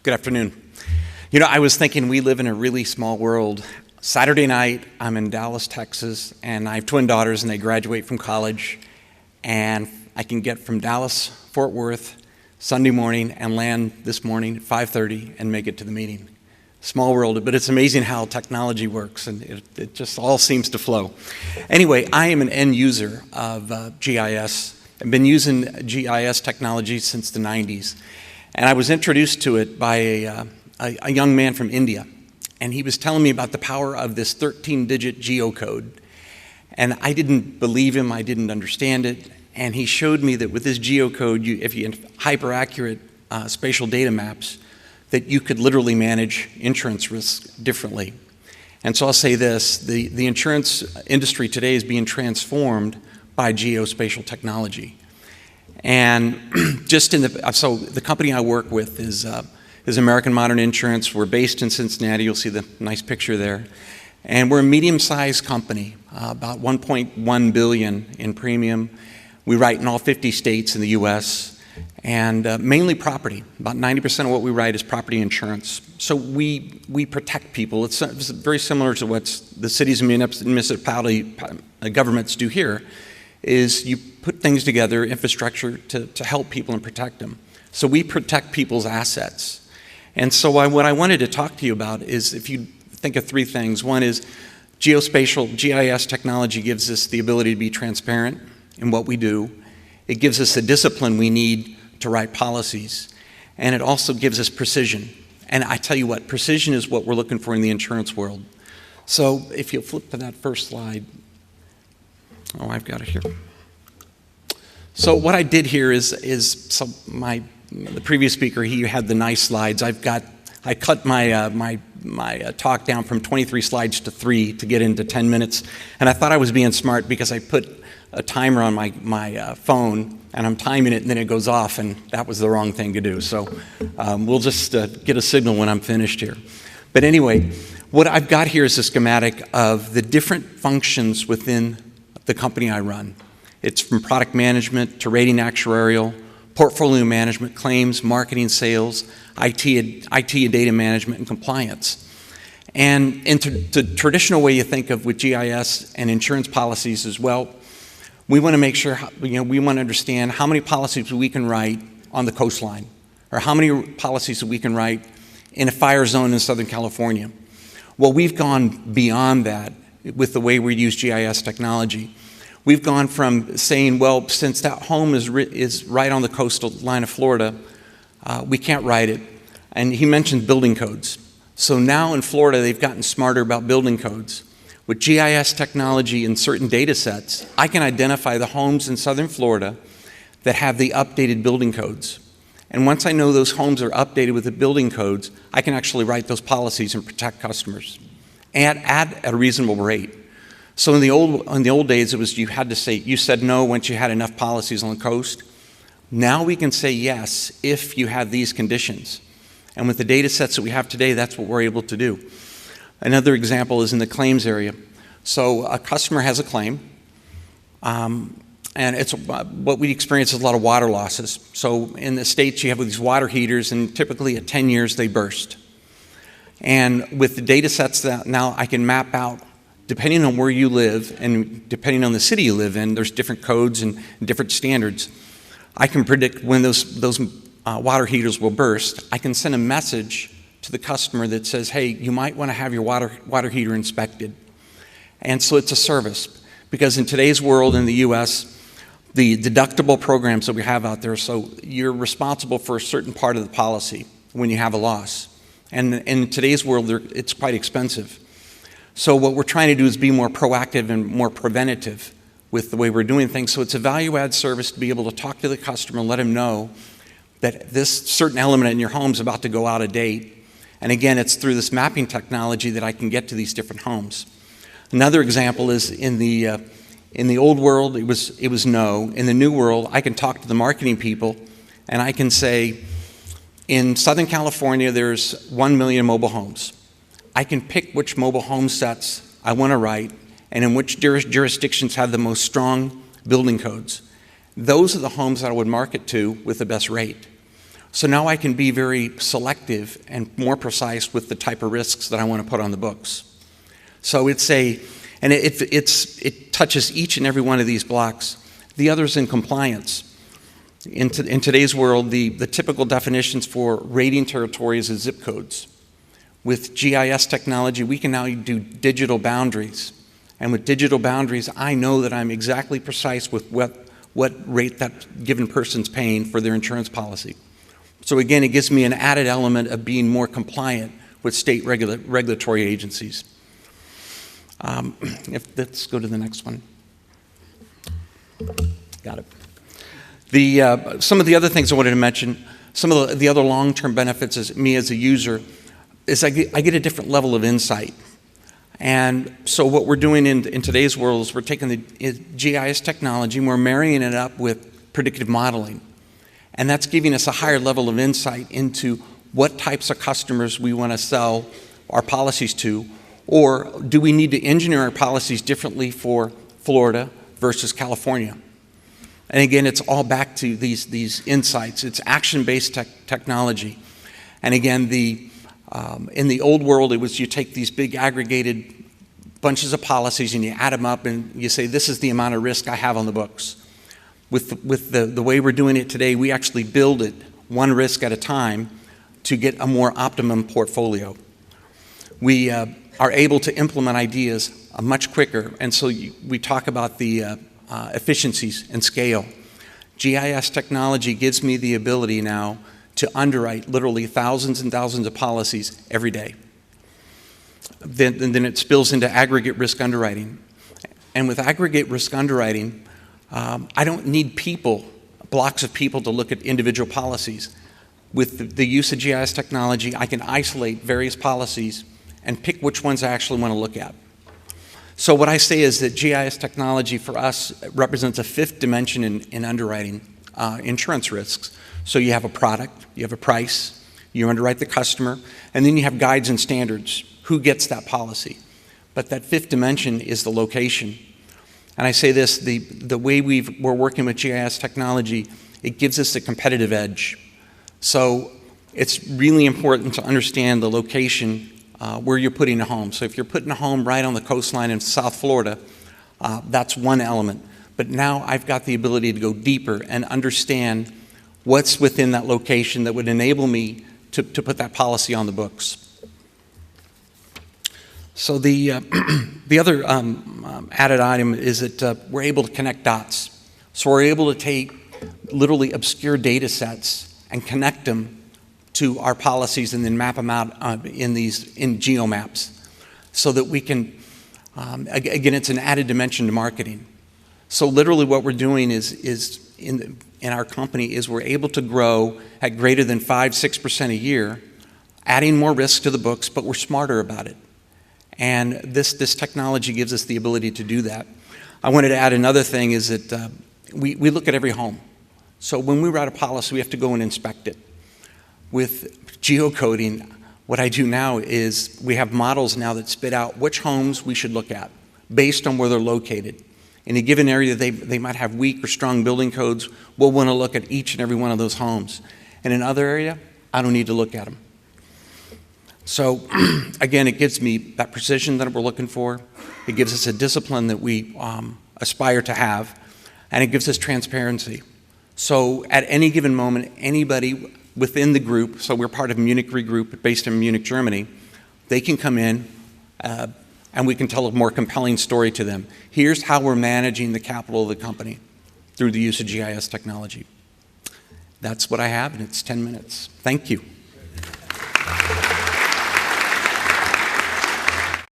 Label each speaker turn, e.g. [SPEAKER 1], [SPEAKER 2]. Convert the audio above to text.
[SPEAKER 1] Good afternoon. You know, I was thinking we live in a really small world. Saturday night, I'm in Dallas, Texas, and I have twin daughters, and they graduate from college. And I can get from Dallas, Fort Worth, Sunday morning, and land this morning at 5:30 and make it to the meeting. Small world, but it's amazing how technology works, and it just all seems to flow. Anyway, I am an end user of GIS. I've been using GIS technology since the 90s. And I was introduced to it by a young man from India. And he was telling me about the power of this 13-digit geocode. And I didn't believe him, I didn't understand it. And he showed me that with this geocode, if you hyper-accurate spatial data maps, that you could literally manage insurance risks differently. And so I'll say this, the insurance industry today is being transformed by geospatial technology. And just so the company I work with is American Modern Insurance. We're based in Cincinnati. You'll see the nice picture there. And we're a medium-sized company, about $1.1 billion in premium. We write in all 50 states in the U.S. and mainly property. About 90% of what we write is property insurance. So we protect people. It's very similar to what the cities and municipality governments do here. Is you put things together, infrastructure, to help people and protect them. So we protect people's assets. And so what I wanted to talk to you about is, if you think of three things. One is geospatial, GIS technology gives us the ability to be transparent in what we do. It gives us the discipline we need to write policies. And it also gives us precision. And I tell you what, precision is what we're looking for in the insurance world. So if you'll flip to that first slide. Oh, I've got it here. So what I did here is the previous speaker, he had the nice slides. I cut my talk down from 23 slides to 3 to get into 10 minutes. And I thought I was being smart because I put a timer on my phone and I'm timing it and then it goes off, and that was the wrong thing to do. So we'll just get a signal when I'm finished here. But anyway, what I've got here is a schematic of the different functions within the company I run. It's from product management to rating actuarial, portfolio management, claims, marketing, sales, IT and data management, and compliance. And into the traditional way you think of with GIS and insurance policies as well, we want to make sure, we want to understand how many policies we can write on the coastline, or how many policies that we can write in a fire zone in Southern California. Well, we've gone beyond that with the way we use GIS technology. We've gone from saying, well, since that home is right on the coastal line of Florida, we can't write it. And he mentioned building codes. So now in Florida, they've gotten smarter about building codes. With GIS technology and certain data sets, I can identify the homes in Southern Florida that have the updated building codes. And once I know those homes are updated with the building codes, I can actually write those policies and protect customers at a reasonable rate. So in the old days, it was you had to say, you said no once you had enough policies on the coast. Now we can say yes if you have these conditions. And with the data sets that we have today, that's what we're able to do. Another example is in the claims area. So a customer has a claim, and it's what we experience is a lot of water losses. So in the States, you have these water heaters, and typically at 10 years, they burst. And with the data sets that now I can map out, depending on where you live and depending on the city you live in, there's different codes and different standards. I can predict when those water heaters will burst. I can send a message to the customer that says, hey, you might want to have your water heater inspected. And so it's a service, because in today's world in the U.S., the deductible programs that we have out there, so you're responsible for a certain part of the policy when you have a loss. And in today's world, it's quite expensive. So what we're trying to do is be more proactive and more preventative with the way we're doing things. So it's a value-add service to be able to talk to the customer and let him know that this certain element in your home is about to go out of date. And again, it's through this mapping technology that I can get to these different homes. Another example is in the old world, it was no. In the new world, I can talk to the marketing people and I can say, in Southern California, there's 1 million mobile homes. I can pick which mobile home sets I want to write and in which jurisdictions have the most strong building codes. Those are the homes that I would market to with the best rate. So now I can be very selective and more precise with the type of risks that I want to put on the books. So it touches each and every one of these blocks. The other's in compliance. In today's world, the typical definitions for rating territories is zip codes. With GIS technology, we can now do digital boundaries. And with digital boundaries, I know that I'm exactly precise with what rate that given person's paying for their insurance policy. So again, it gives me an added element of being more compliant with state regulatory agencies. Let's go to the next one. Got it. Some of the other things I wanted to mention, some of the other long-term benefits as me as a user, is I get a different level of insight. And so what we're doing in today's world is we're taking the GIS technology and we're marrying it up with predictive modeling. And that's giving us a higher level of insight into what types of customers we want to sell our policies to, or do we need to engineer our policies differently for Florida versus California. And again, it's all back to these insights. It's action-based technology. And again, in the old world, it was you take these big aggregated bunches of policies and you add them up and you say, this is the amount of risk I have on the books. With the way we're doing it today, we actually build it one risk at a time to get a more optimum portfolio. We are able to implement ideas much quicker, and so we talk about the efficiencies and scale. GIS technology gives me the ability now to underwrite literally thousands and thousands of policies every day. Then it spills into aggregate risk underwriting. And with aggregate risk underwriting, I don't need blocks of people to look at individual policies. With the use of GIS technology, I can isolate various policies and pick which ones I actually want to look at. So what I say is that GIS technology for us represents a fifth dimension in underwriting insurance risks. So you have a product, you have a price, you underwrite the customer, and then you have guides and standards. Who gets that policy? But that fifth dimension is the location. And I say this, the way we're working with GIS technology, it gives us a competitive edge. So it's really important to understand the location where you're putting a home. So if you're putting a home right on the coastline in South Florida, that's one element. But now I've got the ability to go deeper and understand what's within that location that would enable me to put that policy on the books. So the other added item is that we're able to connect dots. So we're able to take literally obscure data sets and connect them to our policies and then map them out in geomaps so that we can, again, it's an added dimension to marketing. So literally what we're doing is in our company is we're able to grow at greater than 5-6% a year, adding more risk to the books, but we're smarter about it. And this technology gives us the ability to do that. I wanted to add another thing is that we look at every home. So when we write a policy, we have to go and inspect it. With geocoding, what I do now is we have models now that spit out which homes we should look at based on where they're located. In a given area, they might have weak or strong building codes. We'll want to look at each and every one of those homes. In another area, I don't need to look at them. So again, it gives me that precision that we're looking for. It gives us a discipline that we aspire to have, and it gives us transparency. So at any given moment, anybody within the group, so we're part of Munich Re Group based in Munich, Germany, they can come in and we can tell a more compelling story to them. Here's how we're managing the capital of the company through the use of GIS technology. That's what I have, and it's 10 minutes. Thank you.